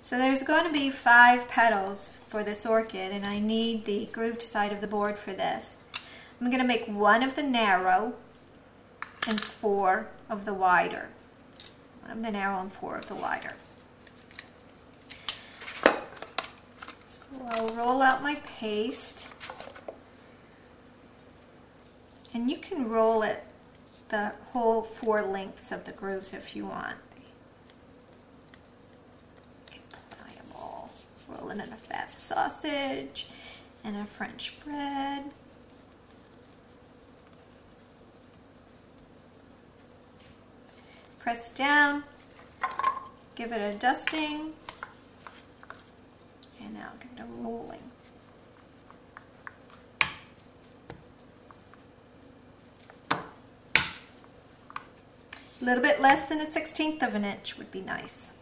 So there's going to be 5 petals for this orchid, and I need the grooved side of the board for this. I'm going to make 1 of the narrow and 4 of the wider. 1 of the narrow and 4 of the wider. So I'll roll out my paste, and you can roll it the whole 4 lengths of the grooves if you want. Rolling in a fat sausage and a French bread. Press down, give it a dusting, and now give it a rolling. A little bit less than a 1/16 of an inch would be nice.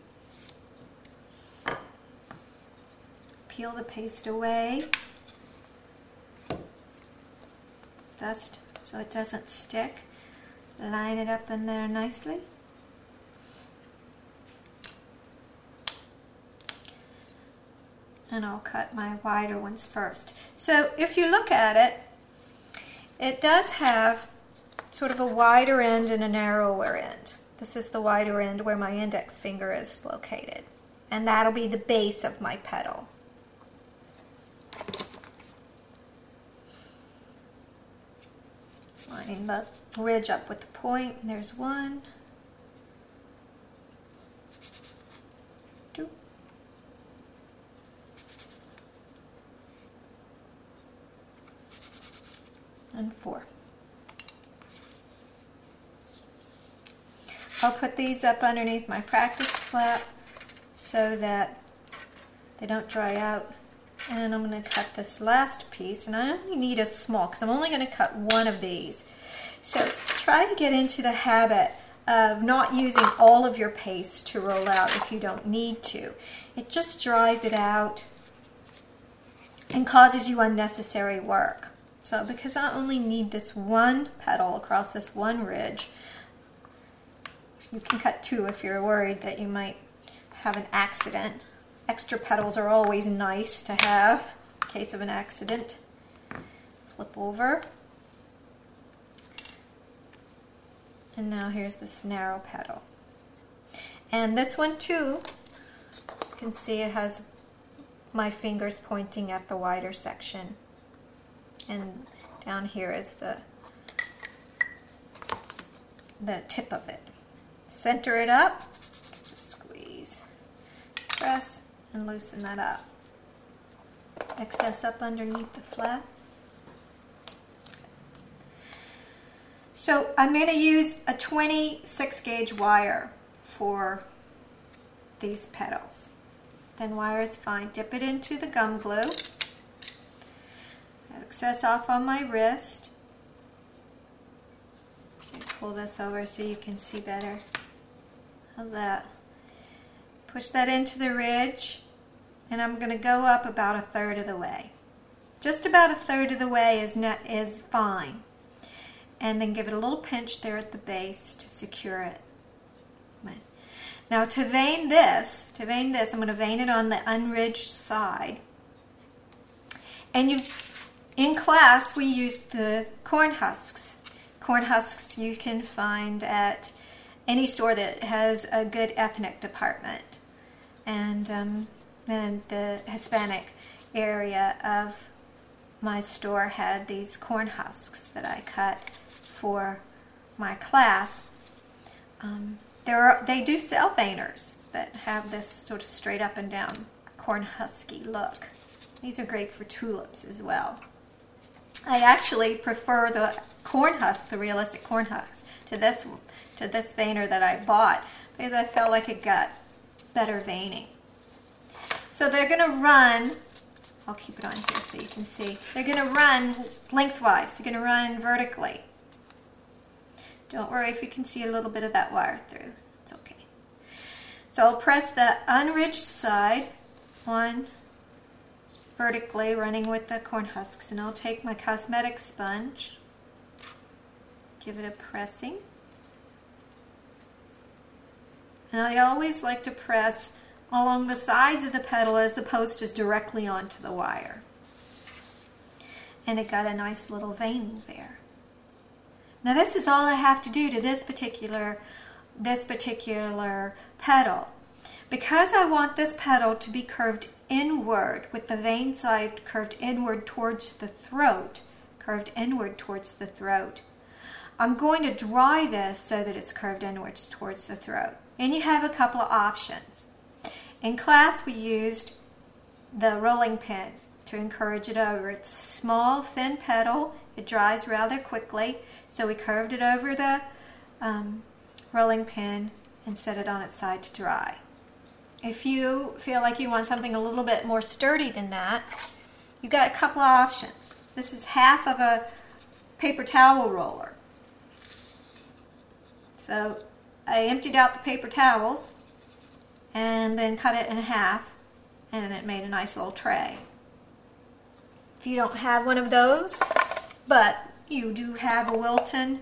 Peel the paste away, dust so it doesn't stick, line it up in there nicely. And I'll cut my wider ones first. So if you look at it, it does have sort of a wider end and a narrower end. This is the wider end where my index finger is located, and that'll be the base of my petal. Lining the ridge up with the point, and there's 1, 2, and 4. I'll put these up underneath my practice flap so that they don't dry out. And I'm going to cut this last piece, and I only need a small because I'm only going to cut 1 of these. So try to get into the habit of not using all of your paste to roll out if you don't need to. It just dries it out and causes you unnecessary work. So because I only need this 1 petal across this 1 ridge, you can cut 2 if you're worried that you might have an accident. Extra petals are always nice to have in case of an accident. Flip over. And now here's this narrow petal. And this one too, you can see it has my fingers pointing at the wider section. And down here is the tip of it. Center it up, squeeze, press, and loosen that up. Excess up underneath the flap. So I'm going to use a 26 gauge wire for these petals. Thin wire is fine. Dip it into the gum glue. Excess off on my wrist. Pull this over so you can see better. How's that? Push that into the ridge, and I'm going to go up about 1/3 of the way. Just about 1/3 of the way is fine. And then give it a little pinch there at the base to secure it. Now to vein this, I'm going to vein it on the unridged side. And in class we used the corn husks. Corn husks you can find at any store that has a good ethnic department. And then the Hispanic area of my store had these corn husks that I cut for my class. They do sell veiners that have this sort of straight up and down corn husky look. These are great for tulips as well. I actually prefer the corn husk, the realistic corn husk, to this veiner that I bought because I felt like it got better veining. So they're going to run, I'll keep it on here so you can see, they're going to run lengthwise, they're going to run vertically. Don't worry if you can see a little bit of that wire through, it's okay. So I'll press the unridged side on vertically, running with the corn husks, and I'll take my cosmetic sponge, give it a pressing. And I always like to press along the sides of the petal as opposed to directly onto the wire. And it got a nice little vein there. Now this is all I have to do to this particular petal. Because I want this petal to be curved inward, with the vein side curved inward towards the throat, I'm going to dry this so that it's curved inwards towards the throat. And you have a couple of options. In class we used the rolling pin to encourage it over. It's a small, thin petal. It dries rather quickly, so we curved it over the rolling pin and set it on its side to dry. If you feel like you want something a little bit more sturdy than that, you've got a couple of options. This is half of a paper towel roller. So I emptied out the paper towels and then cut it in half, and it made a nice little tray. If you don't have one of those, but you do have a Wilton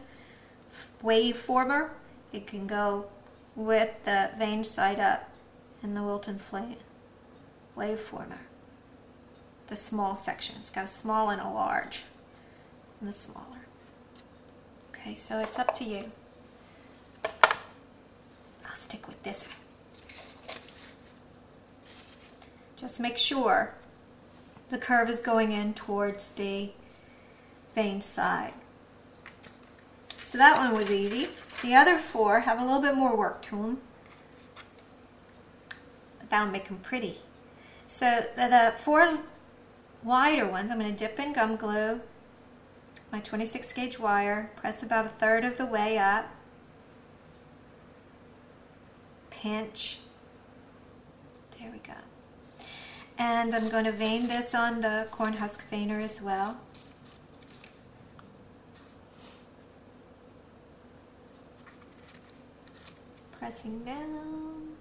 wave former, it can go with the vein side up and the Wilton wave former. The small section. It's got a small and a large. And the smaller. Okay, so it's up to you. I'll stick with this one. Just make sure the curve is going in towards the vein side. So that one was easy. The other four have a little bit more work to them. But that'll make them pretty. So the four wider ones, I'm going to dip in gum glue, my 26 gauge wire, press about 1/3 of the way up, pinch, there we go. And I'm going to vein this on the corn husk veiner as well. Pressing down.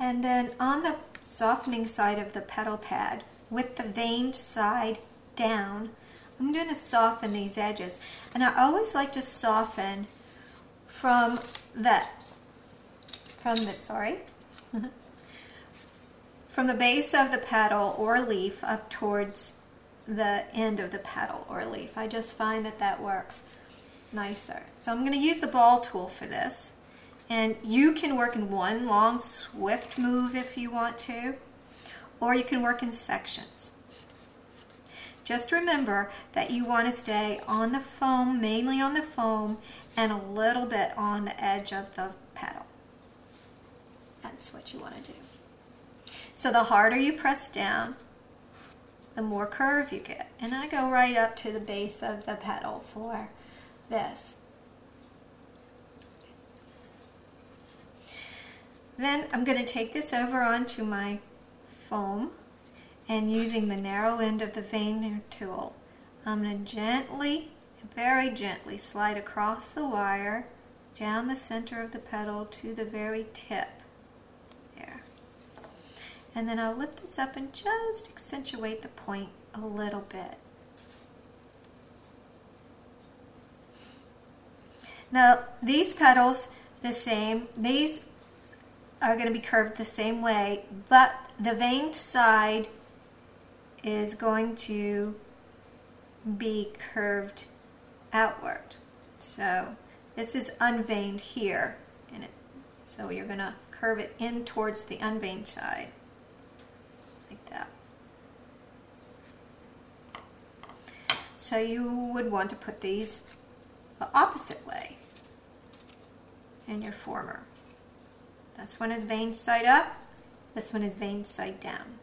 And then on the softening side of the petal pad, with the veined side down, I'm going to soften these edges. And I always like to soften from the base of the petal or leaf up towards the end of the petal or leaf. I just find that that works nicer. So I'm going to use the ball tool for this. And you can work in one long swift move if you want to, or you can work in sections. Just remember that you want to stay on the foam, mainly on the foam, and a little bit on the edge of the petal. That's what you want to do. So the harder you press down, the more curve you get. And I go right up to the base of the petal for this. Then I'm going to take this over onto my foam, and using the narrow end of the veiner tool, I'm going to gently, very gently slide across the wire down the center of the petal to the very tip. There. And then I'll lift this up and just accentuate the point a little bit. Now these petals, the same, these are going to be curved the same way, but the veined side is going to be curved outward. So this is unveined here, so you're going to curve it in towards the unveined side, like that. So you would want to put these the opposite way in your former. This one is veined side up, this one is veined side down.